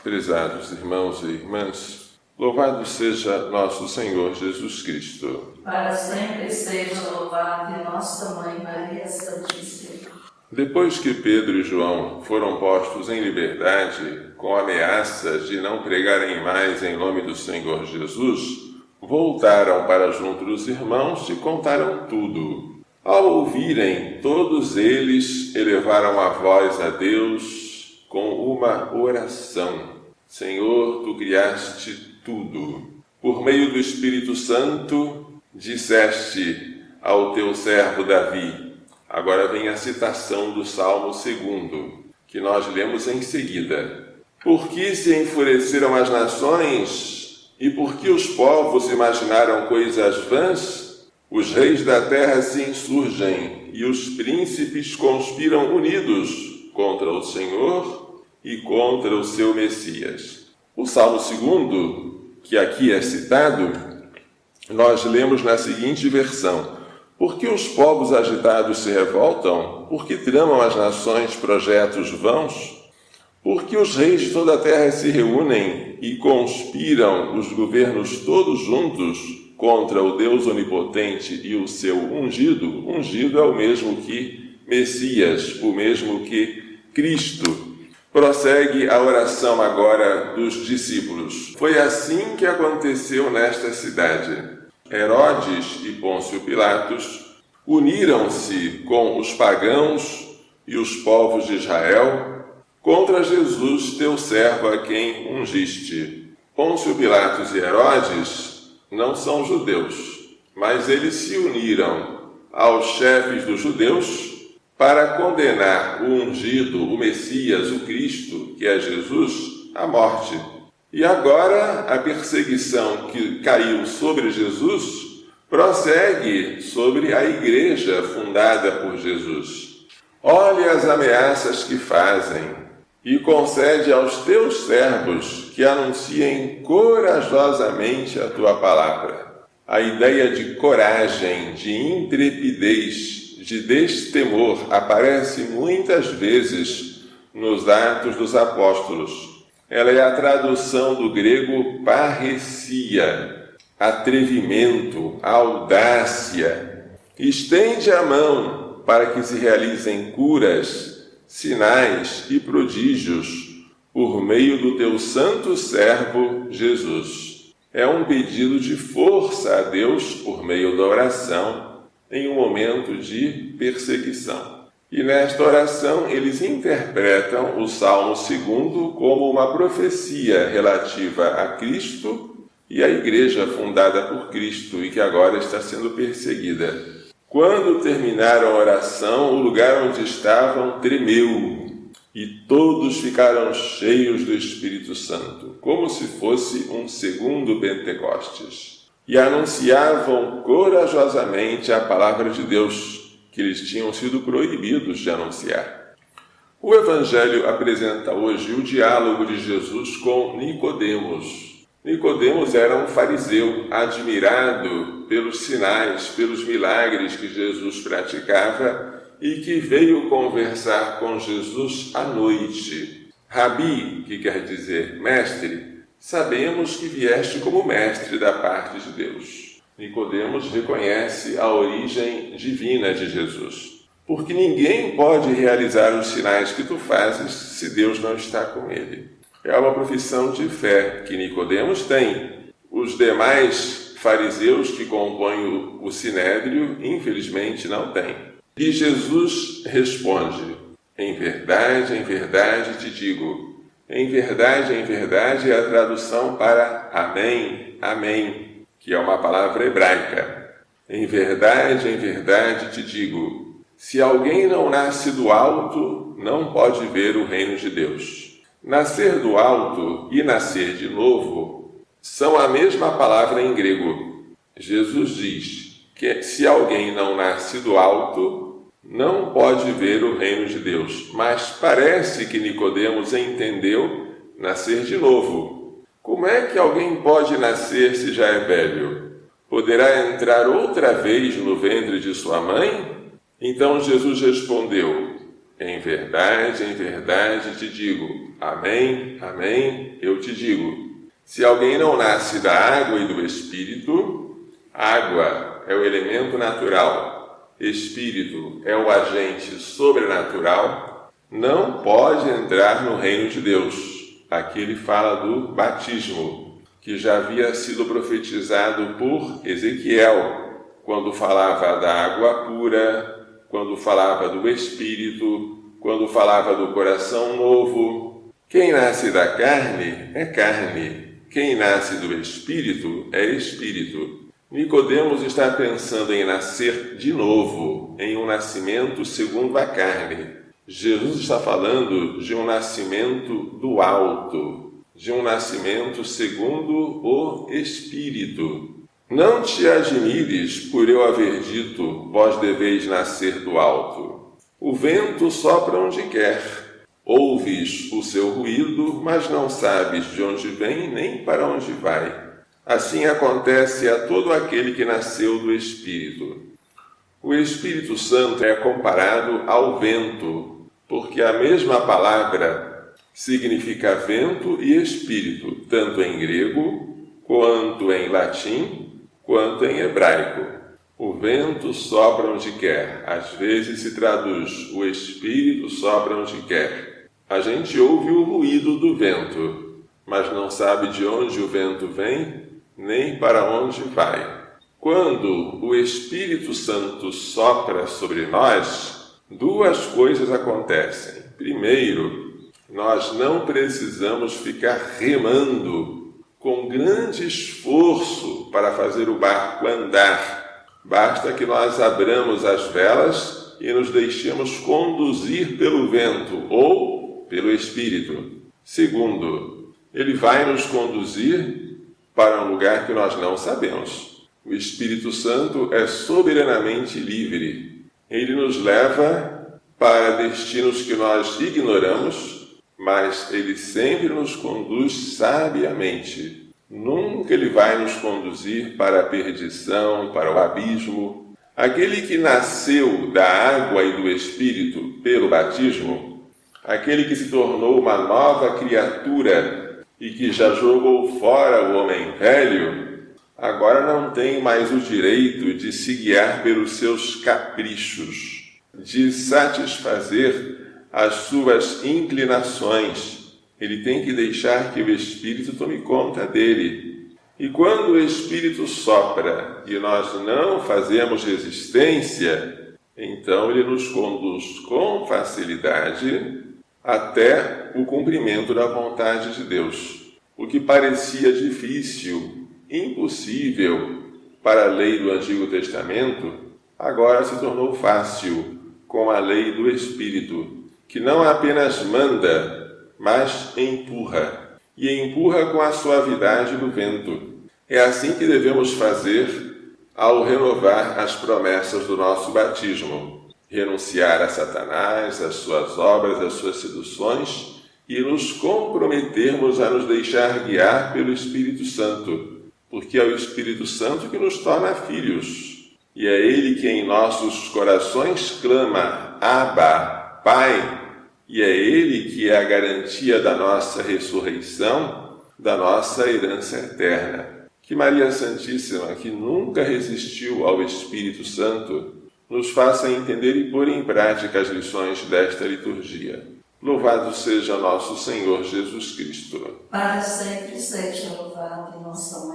Prezados irmãos e irmãs, louvado seja nosso Senhor Jesus Cristo. Para sempre seja louvado nossa Mãe Maria Santíssima. Depois que Pedro e João foram postos em liberdade, com ameaças de não pregarem mais em nome do Senhor Jesus, voltaram para junto dos irmãos e contaram tudo. Ao ouvirem, todos eles elevaram a voz a Deus com uma oração. Senhor, Tu criaste tudo. Por meio do Espírito Santo, disseste ao Teu servo Davi. Agora vem a citação do Salmo 2, que nós lemos em seguida. Por que se enfureceram as nações e por que os povos imaginaram coisas vãs? Os reis da terra se insurgem e os príncipes conspiram unidos contra o Senhor e contra o seu Messias. O Salmo 2, que aqui é citado, nós lemos na seguinte versão: Por que os povos agitados se revoltam? Por que tramam as nações projetos vãos? Por que os reis de toda a terra se reúnem e conspiram os governos todos juntos contra o Deus onipotente e o seu ungido? Ungido é o mesmo que Messias, o mesmo que Cristo. Prossegue a oração agora dos discípulos. Foi assim que aconteceu nesta cidade. Herodes e Pôncio Pilatos uniram-se com os pagãos e os povos de Israel contra Jesus, teu servo, a quem ungiste. Pôncio Pilatos e Herodes não são judeus, mas eles se uniram aos chefes dos judeus para condenar o ungido, o Messias, o Cristo, que é Jesus, à morte. E agora a perseguição que caiu sobre Jesus prossegue sobre a igreja fundada por Jesus. Olha as ameaças que fazem e concede aos teus servos que anunciem corajosamente a tua palavra. A ideia de coragem, de intrepidez, de destemor aparece muitas vezes nos Atos dos Apóstolos. Ela é a tradução do grego parresia, atrevimento, audácia. Estende a mão para que se realizem curas, sinais e prodígios por meio do teu santo servo Jesus. É um pedido de força a Deus por meio da oração em um momento de perseguição. E nesta oração eles interpretam o Salmo 2 como uma profecia relativa a Cristo e à igreja fundada por Cristo e que agora está sendo perseguida. Quando terminaram a oração, o lugar onde estavam tremeu e todos ficaram cheios do Espírito Santo, como se fosse um segundo Pentecostes. E anunciavam corajosamente a palavra de Deus, que eles tinham sido proibidos de anunciar. O Evangelho apresenta hoje o diálogo de Jesus com Nicodemos. Nicodemos era um fariseu admirado pelos sinais, pelos milagres que Jesus praticava e que veio conversar com Jesus à noite. Rabi, que quer dizer mestre, sabemos que vieste como mestre da parte de Deus. Nicodemos reconhece a origem divina de Jesus, porque ninguém pode realizar os sinais que tu fazes se Deus não está com ele. É uma profissão de fé que Nicodemos tem. Os demais fariseus que compõem o Sinédrio, infelizmente, não têm. E Jesus responde: em verdade te digo. Em verdade é a tradução para amém, amém, que é uma palavra hebraica. Em verdade te digo, se alguém não nasce do alto, não pode ver o reino de Deus. Nascer do alto e nascer de novo são a mesma palavra em grego. Jesus diz que se alguém não nasce do alto, não pode ver o reino de Deus. Mas parece que Nicodemos entendeu nascer de novo. Como é que alguém pode nascer se já é velho? Poderá entrar outra vez no ventre de sua mãe? Então Jesus respondeu: em verdade te digo. Amém, amém, eu te digo. Se alguém não nasce da água e do Espírito, água é o elemento natural, Espírito é o agente sobrenatural, não pode entrar no reino de Deus. Aqui ele fala do batismo, que já havia sido profetizado por Ezequiel, quando falava da água pura, quando falava do Espírito, quando falava do coração novo. Quem nasce da carne é carne, quem nasce do Espírito é Espírito. Nicodemos está pensando em nascer de novo, em um nascimento segundo a carne. Jesus está falando de um nascimento do alto, de um nascimento segundo o Espírito. Não te admires por eu haver dito, vós deveis nascer do alto. O vento sopra onde quer. Ouves o seu ruído, mas não sabes de onde vem nem para onde vai. Assim acontece a todo aquele que nasceu do Espírito. O Espírito Santo é comparado ao vento, porque a mesma palavra significa vento e espírito, tanto em grego, quanto em latim, quanto em hebraico. O vento sopra onde quer. Às vezes se traduz, o Espírito sopra onde quer. A gente ouve o ruído do vento, mas não sabe de onde o vento vem, nem para onde vai. Quando o Espírito Santo sopra sobre nós, duas coisas acontecem. Primeiro, nós não precisamos ficar remando com grande esforço para fazer o barco andar. Basta que nós abramos as velas e nos deixemos conduzir pelo vento ou pelo Espírito. Segundo, ele vai nos conduzir para um lugar que nós não sabemos. O Espírito Santo é soberanamente livre. Ele nos leva para destinos que nós ignoramos, mas ele sempre nos conduz sabiamente. Nunca ele vai nos conduzir para a perdição, para o abismo. Aquele que nasceu da água e do Espírito pelo batismo, aquele que se tornou uma nova criatura e que já jogou fora o homem velho, agora não tem mais o direito de se guiar pelos seus caprichos, de satisfazer as suas inclinações. Ele tem que deixar que o Espírito tome conta dele. E quando o Espírito sopra e nós não fazemos resistência, então ele nos conduz com facilidade até o cumprimento da vontade de Deus. O que parecia difícil, impossível para a lei do Antigo Testamento, agora se tornou fácil com a lei do Espírito, que não apenas manda, mas empurra, e empurra com a suavidade do vento. É assim que devemos fazer ao renovar as promessas do nosso batismo. Renunciar a Satanás, às suas obras, às suas seduções e nos comprometermos a nos deixar guiar pelo Espírito Santo, porque é o Espírito Santo que nos torna filhos. E é Ele que em nossos corações clama, Abba, Pai, e é Ele que é a garantia da nossa ressurreição, da nossa herança eterna. Que Maria Santíssima, que nunca resistiu ao Espírito Santo, nos faça entender e pôr em prática as lições desta liturgia. Louvado seja nosso Senhor Jesus Cristo. Para sempre seja louvado nossa Mãe.